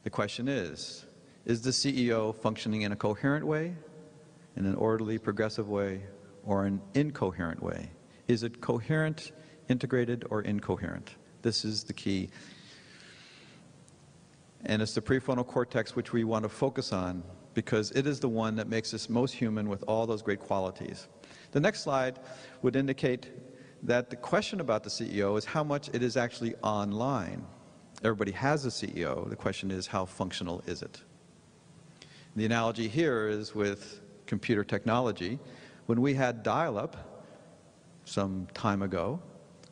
The question is the CEO functioning in a coherent way, in an orderly, progressive way, or an incoherent way? Is it coherent, integrated, or incoherent? This is the key. And it's the prefrontal cortex which we want to focus on, because it is the one that makes us most human with all those great qualities. The next slide would indicate that the question about the CEO is how much it is actually online. Everybody has a CEO. The question is, how functional is it? The analogy here is with computer technology. When we had dial-up some time ago,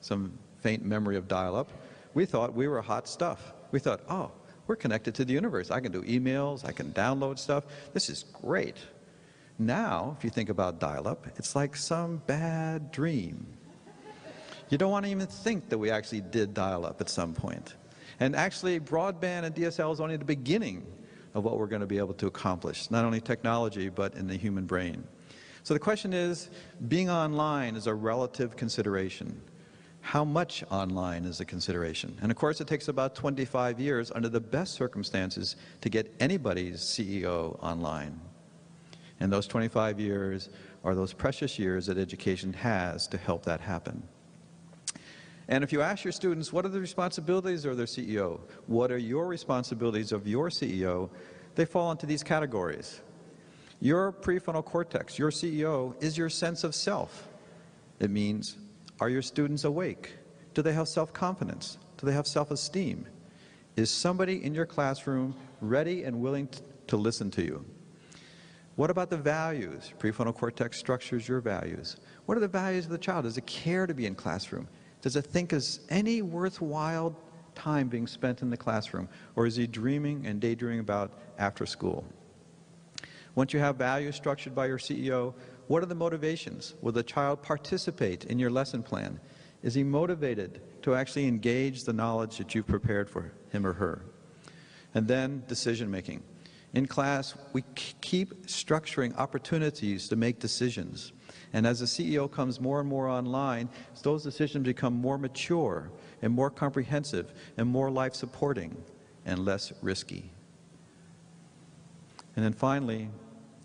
some faint memory of dial-up, we thought we were hot stuff. We thought, oh, we're connected to the universe. I can do emails, I can download stuff. This is great. Now, if you think about dial-up, it's like some bad dream. You don't want to even think that we actually did dial-up at some point. And actually, broadband and DSL is only the beginning of what we're going to be able to accomplish, not only technology, but in the human brain. So the question is, being online is a relative consideration. How much online is a consideration? And of course, it takes about 25 years under the best circumstances to get anybody's CEO online. And those 25 years are those precious years that education has to help that happen. And if you ask your students, what are the responsibilities of their CEO? What are your responsibilities of your CEO? They fall into these categories. Your prefrontal cortex, your CEO, is your sense of self. It means, are your students awake? Do they have self-confidence? Do they have self-esteem? Is somebody in your classroom ready and willing to listen to you? What about the values? Prefrontal cortex structures your values. What are the values of the child? Does it care to be in classroom? Does it think is any worthwhile time being spent in the classroom? Or is he dreaming and daydreaming about after school? Once you have values structured by your CEO, what are the motivations? Will the child participate in your lesson plan? Is he motivated to actually engage the knowledge that you've prepared for him or her? And then decision making. In class, we keep structuring opportunities to make decisions. And as the CEO comes more and more online, those decisions become more mature and more comprehensive and more life-supporting and less risky. And then finally,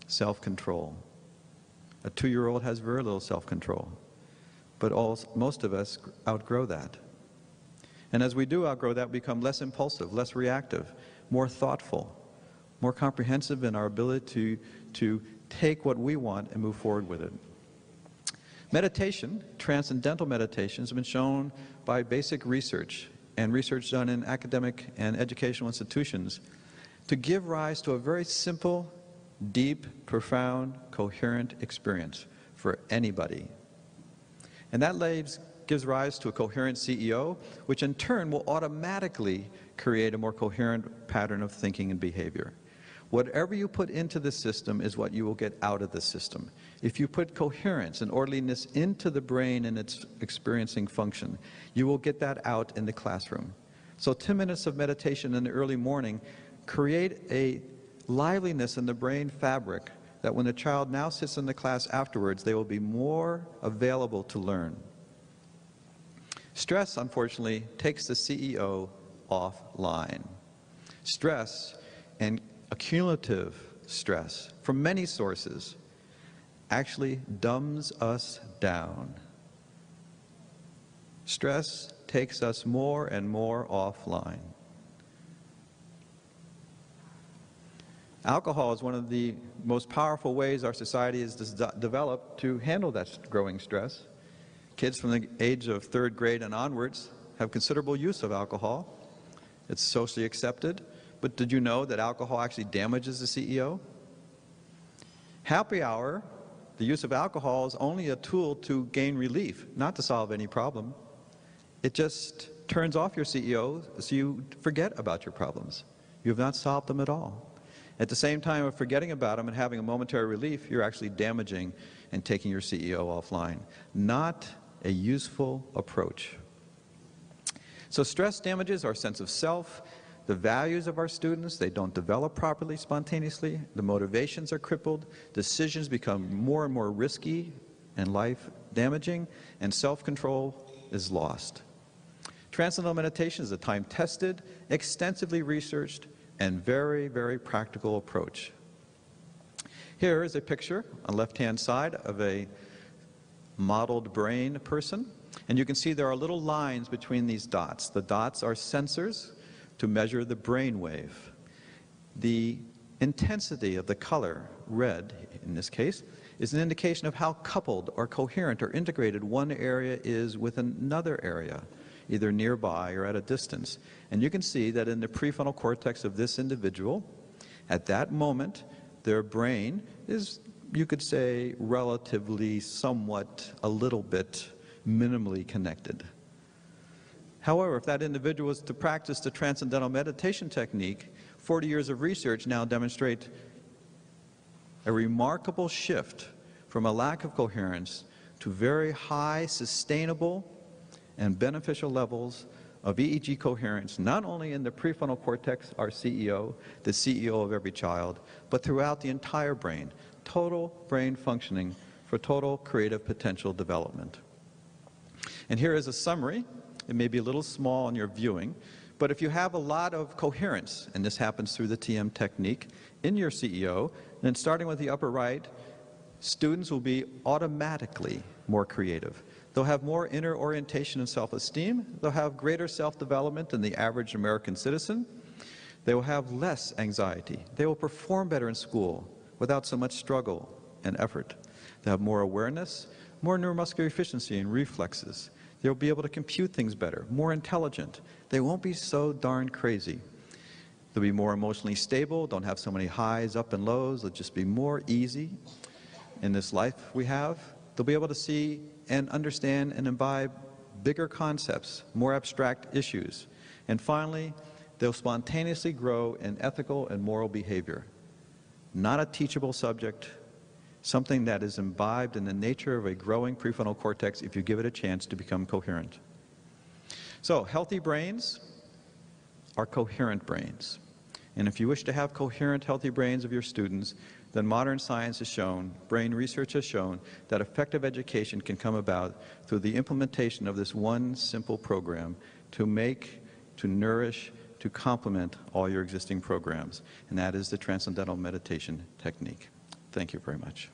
self-control. A 2-year-old has very little self-control, but most of us outgrow that. And as we do outgrow that, we become less impulsive, less reactive, more thoughtful, more comprehensive in our ability to take what we want and move forward with it. Meditation, transcendental meditation, has been shown by basic research and research done in academic and educational institutions to give rise to a very simple, deep, profound, coherent experience for anybody. And that gives rise to a coherent CEO, which in turn will automatically create a more coherent pattern of thinking and behavior. Whatever you put into the system is what you will get out of the system. If you put coherence and orderliness into the brain and its experiencing function, you will get that out in the classroom. So 10 minutes of meditation in the early morning create a liveliness in the brain fabric that when the child now sits in the class afterwards, they will be more available to learn. Stress, unfortunately, takes the CEO offline. Stress and accumulative stress from many sources actually dumbs us down. Stress takes us more and more offline. Alcohol is one of the most powerful ways our society has developed to handle that growing stress. Kids from the age of 3rd grade and onwards have considerable use of alcohol. It's socially accepted. But did you know that alcohol actually damages the CEO? Happy hour, the use of alcohol is only a tool to gain relief, not to solve any problem. It just turns off your CEO so you forget about your problems. You have not solved them at all. At the same time of forgetting about them and having a momentary relief, you're actually damaging and taking your CEO offline. Not a useful approach. So stress damages our sense of self, the values of our students. They don't develop properly spontaneously. The motivations are crippled. Decisions become more and more risky and life-damaging, and self-control is lost. Transcendental meditation is a time-tested, extensively researched, and very, very practical approach. Here is a picture on the left-hand side of a modeled brain person, and you can see there are little lines between these dots. The dots are sensors to measure the brain wave. The intensity of the color, red in this case, is an indication of how coupled or coherent or integrated one area is with another area, either nearby or at a distance. And you can see that in the prefrontal cortex of this individual, at that moment, their brain is, you could say, relatively, somewhat, a little bit, minimally connected. However, if that individual was to practice the transcendental meditation technique, 40 years of research now demonstrate a remarkable shift from a lack of coherence to very high, sustainable, and beneficial levels of EEG coherence, not only in the prefrontal cortex, our CEO, the CEO of every child, but throughout the entire brain, total brain functioning for total creative potential development. And here is a summary. It may be a little small in your viewing, but if you have a lot of coherence, and this happens through the TM technique, in your CEO, then starting with the upper right, students will be automatically more creative. They'll have more inner orientation and self-esteem. They'll have greater self-development than the average American citizen. They will have less anxiety. They will perform better in school without so much struggle and effort. They'll have more awareness, more neuromuscular efficiency and reflexes. They'll be able to compute things better, more intelligent. They won't be so darn crazy. They'll be more emotionally stable, don't have so many highs, up and lows. They'll just be more easy in this life we have. They'll be able to see and understand and imbibe bigger concepts, more abstract issues. And finally, they'll spontaneously grow in ethical and moral behavior. Not a teachable subject, something that is imbibed in the nature of a growing prefrontal cortex if you give it a chance to become coherent. So, healthy brains are coherent brains. And if you wish to have coherent, healthy brains of your students, then modern science has shown, brain research has shown, that effective education can come about through the implementation of this one simple program to make, to nourish, to complement all your existing programs. And that is the Transcendental Meditation Technique. Thank you very much.